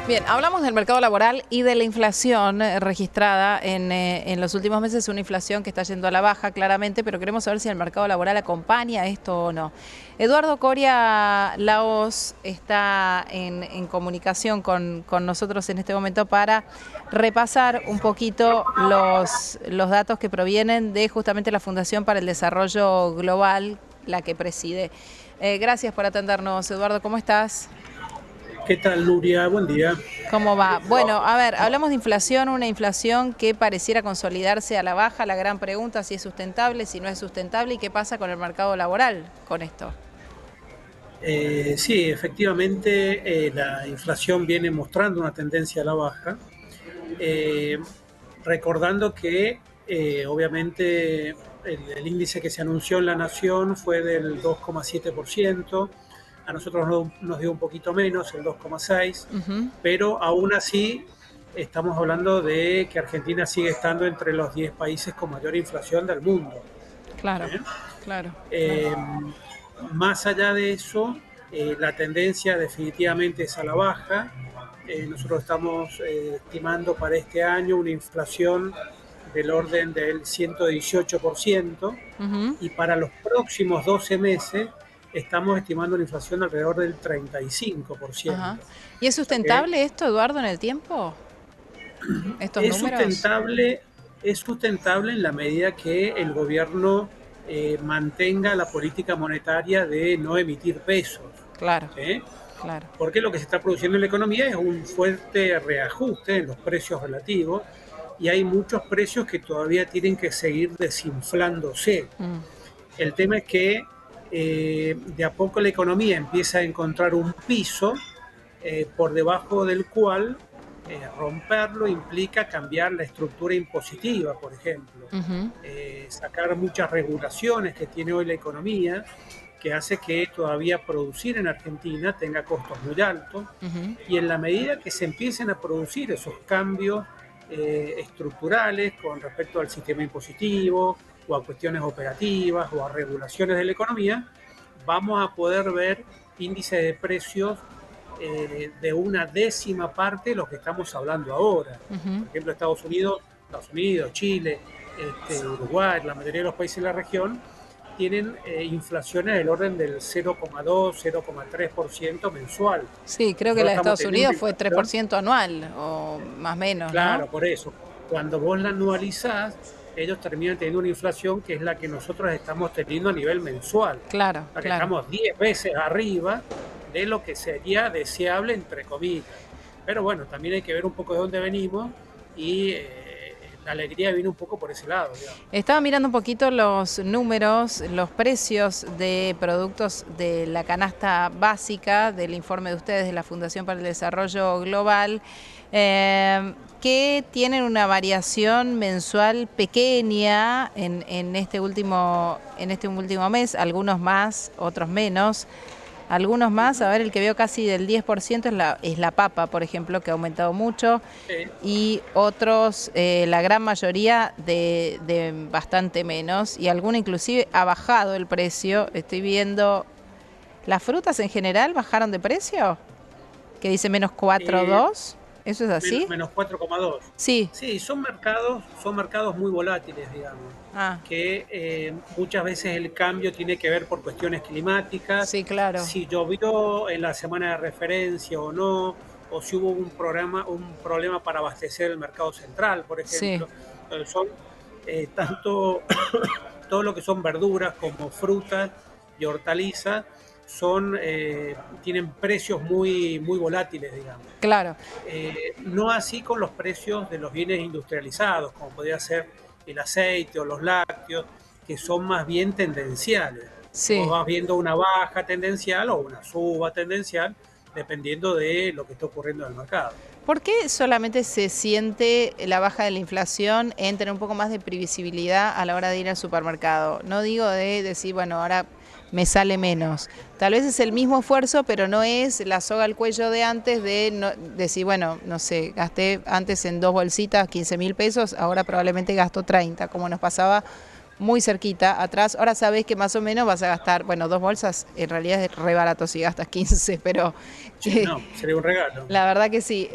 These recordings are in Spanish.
Bien, hablamos del mercado laboral y de la inflación registrada en los últimos meses, una inflación que está yendo a la baja claramente, pero queremos saber si el mercado laboral acompaña esto o no. Eduardo Coria Laos está en comunicación con nosotros en este momento para repasar un poquito los datos que provienen de justamente la Fundación para el Desarrollo Global, la que preside. Gracias por atendernos, Eduardo, ¿cómo estás? ¿Qué tal, Nuria? Buen día. ¿Cómo va? Bueno, a ver, hablamos de inflación, una inflación que pareciera consolidarse a la baja. La gran pregunta si es sustentable, si no es sustentable y qué pasa con el mercado laboral con esto. Sí, efectivamente, la inflación viene mostrando una tendencia a la baja, eh, recordando que obviamente el índice que se anunció en la Nación fue del 2,7%, a nosotros nos dio un poquito menos, el 2,6%, pero aún así estamos hablando de que Argentina sigue estando entre los 10 países con mayor inflación del mundo. Claro, ¿Eh? claro, Eh, claro. Más allá de eso, la tendencia definitivamente es a la baja. Nosotros estamos estimando para este año una inflación del orden del 118%, y para los próximos 12 meses estamos estimando una inflación alrededor del Ajá. 35%. ¿Y es O sea que sustentable esto, Eduardo, en el tiempo? ¿Estos es números? sustentable, es sustentable en la medida que el gobierno mantenga la política monetaria de no emitir pesos. Claro, ¿Sí? claro. Porque lo que se está produciendo en la economía es un fuerte reajuste en los precios relativos, y hay muchos precios que todavía tienen que seguir desinflándose. Mm. El tema es que de a poco la economía empieza a encontrar un piso por debajo del cual romperlo implica cambiar la estructura impositiva, por ejemplo, Ujú. sacar muchas regulaciones que tiene hoy la economía, que hace que todavía producir en Argentina tenga costos muy altos, Ujú. y en la medida que se empiecen a producir esos cambios estructurales con respecto al sistema impositivo o a cuestiones operativas o a regulaciones de la economía, vamos a poder ver índices de precios de una décima parte de lo que estamos hablando ahora. Ujú. Por ejemplo, Estados Unidos, Chile, Uruguay, la mayoría de los países de la región tienen inflaciones del orden del 0,2, 0,3% mensual. Sí, creo que Nosotros la de estamos Estados teniendo una Unidos fue tres por inflación, ciento anual o más o menos, ¿no? claro, por eso. Cuando vos la anualizás, ellos terminan teniendo una inflación que es la que nosotros estamos teniendo a nivel mensual. Claro, O sea que claro. estamos 10 veces arriba de lo que sería deseable, entre comillas. Pero bueno, también hay que ver un poco de dónde venimos, y la alegría viene un poco por ese lado, digamos. Estaba mirando un poquito los números, los precios de productos de la canasta básica del informe de ustedes de la Fundación para el Desarrollo Global, que tienen una variación mensual pequeña en este último mes, algunos más, otros menos. Algunos más, a ver, el que veo casi del 10% es la papa, por ejemplo, que ha aumentado mucho, Sí. y otros, la gran mayoría de bastante menos, y alguna inclusive ha bajado el precio. Estoy viendo, ¿las frutas en general bajaron de precio? Que dice menos Eh, 4,2, ¿eso es así? Menos 4,2. Sí. Sí, son mercados muy volátiles, digamos, Ah, que muchas veces el cambio tiene que ver por cuestiones climáticas, sí, claro. si llovió en la semana de referencia o no, o si hubo un problema para abastecer el mercado central, por Sí. ejemplo. Son tanto todo lo que son verduras como frutas y hortalizas tienen precios muy, muy volátiles, digamos. Claro. No así con los precios de los bienes industrializados, como podría ser el aceite o los lácteos, que son más bien tendenciales. Vos Sí. vas viendo una baja tendencial o una suba tendencial, dependiendo de lo que está ocurriendo en el mercado. ¿Por qué solamente se siente la baja de la inflación en tener un poco más de previsibilidad a la hora de ir al supermercado? No digo de decir, bueno, ahora me sale menos. Tal vez es el mismo esfuerzo, pero no es la soga al cuello de antes de decir, bueno, no sé, gasté antes en 2 bolsitas 15.000 pesos, ahora probablemente gasto 30, como nos pasaba muy cerquita, atrás. Ahora sabés que más o menos vas a gastar, bueno, 2 bolsas, en realidad es re barato si gastas 15, pero Sí, no, sería un regalo. la verdad que sí.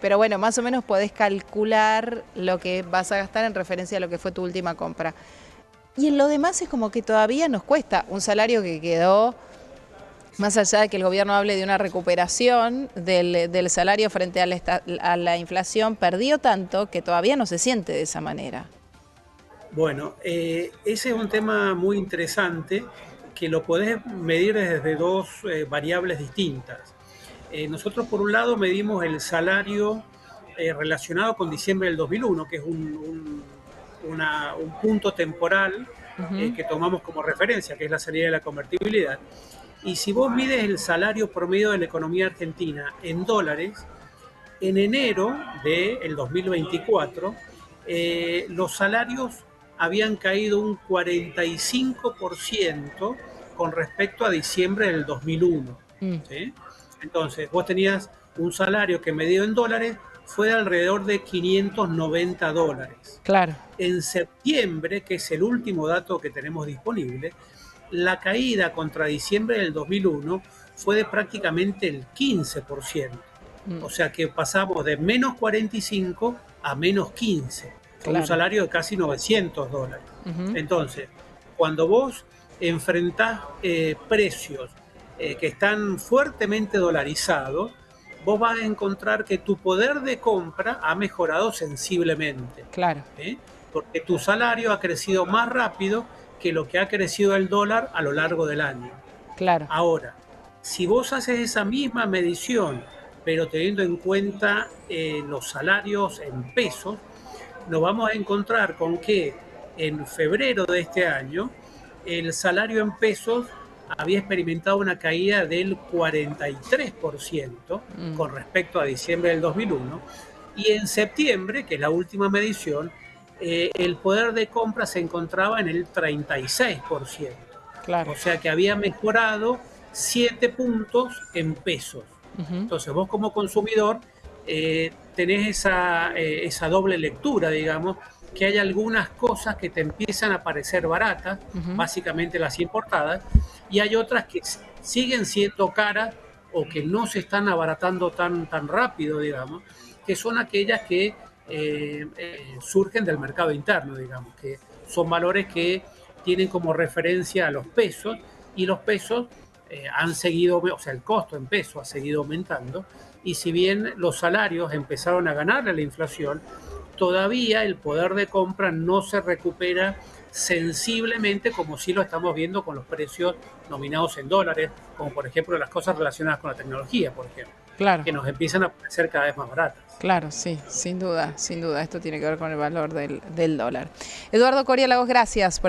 Pero bueno, más o menos podés calcular lo que vas a gastar en referencia a lo que fue tu última compra. Y en lo demás es como que todavía nos cuesta un salario que quedó, más allá de que el gobierno hable de una recuperación del salario frente a la inflación, perdió tanto que todavía no se siente de esa manera. Bueno, ese es un tema muy interesante que lo podés medir desde dos variables distintas. Nosotros, por un lado, medimos el salario relacionado con diciembre del 2001, que es un punto temporal Ujú. que tomamos como referencia, que es la salida de la convertibilidad. Y si vos mides el salario promedio de la economía argentina en dólares, en enero del 2024, los salarios habían caído un 45% con respecto a diciembre del 2001. Mm, ¿Sí? Entonces, vos tenías un salario que medido en dólares fue de alrededor de $590. claro. En septiembre, que es el último dato que tenemos disponible, la caída contra diciembre del 2001 fue de prácticamente el 15%. Mm, O sea que pasamos de menos 45 a menos 15, con un claro. salario de casi $900. Ujú. Entonces, cuando vos enfrentás precios que están fuertemente dolarizados, vos vas a encontrar que tu poder de compra ha mejorado sensiblemente. Claro, ¿Eh? Porque tu salario ha crecido más rápido que lo que ha crecido el dólar a lo largo del año. claro. Ahora, si vos haces esa misma medición, pero teniendo en cuenta los salarios en pesos, nos vamos a encontrar con que en febrero de este año el salario en pesos había experimentado una caída del 43% Mm, con respecto a diciembre del 2001 y en septiembre, que es la última medición, el poder de compra se encontraba en el 36%. claro. O sea que había mejorado 7 puntos en pesos. Ujú. Entonces vos como consumidor tenés esa doble lectura, digamos, que hay algunas cosas que te empiezan a parecer baratas, Ujú. básicamente las importadas, y hay otras que siguen siendo caras o que no se están abaratando tan rápido, digamos, que son aquellas que surgen del mercado interno, digamos, que son valores que tienen como referencia a los pesos y los pesos han seguido, o sea, el costo en pesos ha seguido aumentando y si bien los salarios empezaron a ganarle a la inflación, todavía el poder de compra no se recupera sensiblemente como sí lo estamos viendo con los precios nominados en dólares, como por ejemplo las cosas relacionadas con la tecnología, por ejemplo, Claro, que nos empiezan a parecer cada vez más baratas. claro, sí, sin duda, sin duda. Esto tiene que ver con el valor del dólar. Eduardo Coria Lagos, gracias por